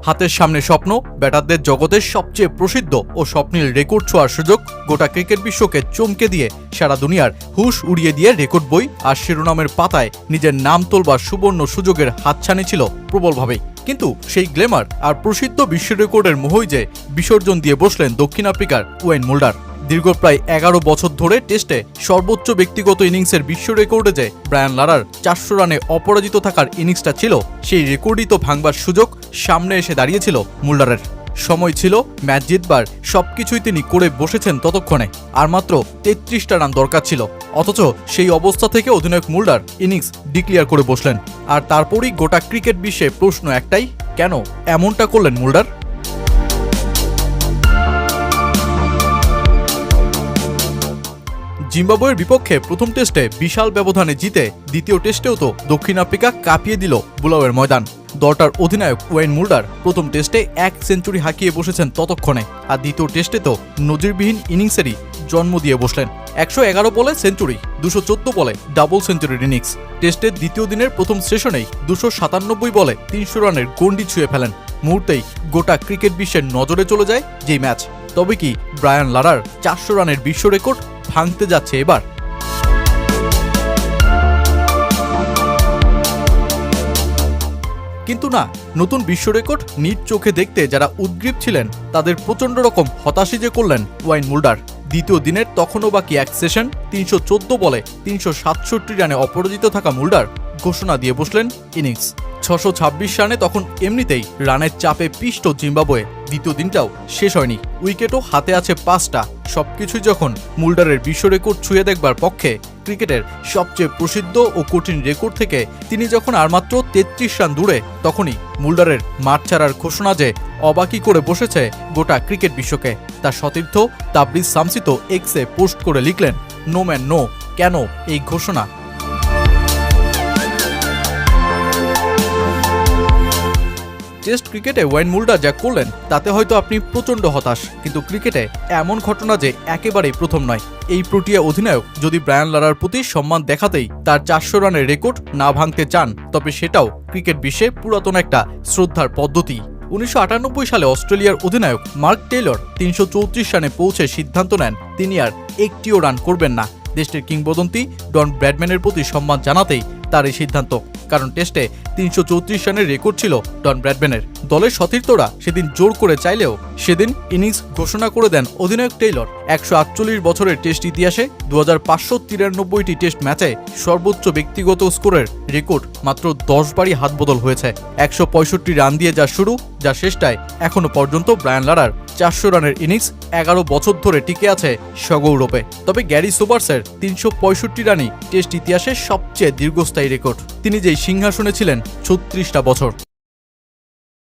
হাতের সামনে স্বপ্ন, ব্যাটারদের জগতের সবচেয়ে প্রসিদ্ধ ও স্বপ্নের রেকর্ড ছোঁয়ার সুযোগ, গোটা ক্রিকেট বিশ্বকে চমকে দিয়ে সারা দুনিয়ার হুশ উড়িয়ে দিয়ে রেকর্ড বই আর শিরোনামের পাতায় নিজের নাম তোলবার সুবর্ণ সুযোগের হাতছানি ছিল প্রবলভাবেই। কিন্তু সেই গ্ল্যামার আর প্রসিদ্ধ বিশ্ব রেকর্ডের মোহই যে বিসর্জন দিয়ে বসলেন দক্ষিণ আফ্রিকার ওয়েন মুল্ডার। দীর্ঘ প্রায় 11 বছর ধরে টেস্টে সর্বোচ্চ ব্যক্তিগত ইনিংসের বিশ্ব রেকর্ডে যে ব্রায়ান লারার 400 রানে অপরাজিত থাকার ইনিংসটা ছিল, সেই রেকর্ডই তো ভাঙবার সুযোগ সামনে এসে দাঁড়িয়েছিল মুল্ডারের। সময় ছিল ম্যাচ জিতবার, সবকিছুই তিনি করে বসেছেন ততক্ষণে, আর মাত্র 33টা রান দরকার ছিল। অথচ সেই অবস্থা থেকে অধিনায়ক মুল্ডার ইনিংস ডিক্লেয়ার করে বসলেন। আর তারপরই গোটা ক্রিকেট বিশ্বে প্রশ্ন একটাই, কেন এমনটা করলেন মুল্ডার? জিম্বাবুয়ের বিপক্ষে প্রথম টেস্টে বিশাল ব্যবধানে জিতে দ্বিতীয় টেস্টেও তো দক্ষিণ আফ্রিকা কাঁপিয়ে দিল বুলাওয়ের ময়দান। দলটার অধিনায়ক ওয়েন মুল্ডার প্রথম টেস্টে 1 সেঞ্চুরি হাঁকিয়ে বসেছেন ততক্ষণে, আর দ্বিতীয় টেস্টে তো নজিরবিহীন ইনিংসেরই জন্ম দিয়ে বসলেন। 111 বলে সেঞ্চুরি, 214 বলে ডাবল সেঞ্চুরির ইনিংস। টেস্টের দ্বিতীয় দিনের প্রথম সেশনেই 297 বলে 300 রানের গন্ডি ছুঁয়ে ফেলেন। মুহূর্তেই গোটা ক্রিকেট বিশ্বের নজরে চলে যায় যেই ম্যাচ। তবে কি ব্রায়ান লারার 400 রানের বিশ্ব রেকর্ড ভাঙতে যাচ্ছে এবার? কিন্তু না, নতুন বিশ্ব রেকর্ড নিজ চোখে দেখতে যারা উদ্গ্রীব ছিলেন তাদের প্রচণ্ড রকম হতাশি যে করলেন ওয়েন মুল্ডার। দ্বিতীয় দিনের তখনও বাকি এক সেশন 314 বলে 367 রানে অপরাজিত থাকা মুল্ডার ঘোষণা দিয়ে বসলেন ইনিংস। 626 রানে তখন এমনিতেই রানের চাপে পিষ্ট জিম্বাবুয়ে। দ্বিতীয় দিনটাও শেষ হয়নি, উইকেটও হাতে আছে 5টা। সবকিছুই যখন মুল্ডারের বিশ্ব রেকর্ড ছুঁয়ে দেখবার পক্ষে, ক্রিকেটের সবচেয়ে প্রসিদ্ধ ও কঠিন রেকর্ড থেকে তিনি যখন আর মাত্র 33 রান দূরে, তখনই মুল্ডারের মাঠ ছাড়ার ঘোষণা যে অবাকি করে বসেছে গোটা ক্রিকেট বিশ্বকে। তার সতীর্থ তাবরিজ শামসী তো এক্সে পোস্ট করে লিখলেন, নো ম্যান নো। কেন এই ঘোষণা? টেস্ট ক্রিকেটে ওয়েন মুল্ডার যা করলেন তাতে হয়তো আপনি প্রচণ্ড হতাশ, কিন্তু ক্রিকেটে এমন ঘটনা যে একেবারেই প্রথম নয়। এই প্রোটিয়া অধিনায়ক যদি ব্রায়ান লারার প্রতি সম্মান দেখাতেই তার 400 রানের রেকর্ড না ভাঙতে চান, তবে সেটাও ক্রিকেট বিশ্বে পুরাতন একটা শ্রদ্ধার পদ্ধতি। 1998 সালে অস্ট্রেলিয়ার অধিনায়ক মার্ক টেইলর 334 রানে পৌঁছে সিদ্ধান্ত নেন তিনি আর একটিও রান করবেন না। দেশটির কিংবদন্তি ডন ব্র্যাডম্যানের প্রতি সম্মান জানাতেই তার এই সিদ্ধান্ত, কারণ টেস্টে 334 রানের রেকর্ড ছিল ডন ব্র্যাডম্যানের। দলের সতীর্থরা সেদিন জোর করে চাইলেও সেদিন ইনিংস ঘোষণা করে দেন অধিনায়ক টেইলর। 148 বছরের টেস্ট ইতিহাসে 2593টি টেস্ট ম্যাচে সর্বোচ্চ ব্যক্তিগত স্কোরের রেকর্ড মাত্র 10 বারই হাতবদল হয়েছে। 165 রান দিয়ে যা শুরু, যা শেষটায় এখনো পর্যন্ত ব্রায়ান লারার 400 রানের ইনিংস 11 বছর ধরে টিকে আছে সগৌরবে। তবে গ্যারি সোবার্সের 365 রানই টেস্ট ইতিহাসের সবচেয়ে দীর্ঘস্থায়ী রেকর্ড। তিনি যেই সিংহাসনে ছিলেন 36টা বছর।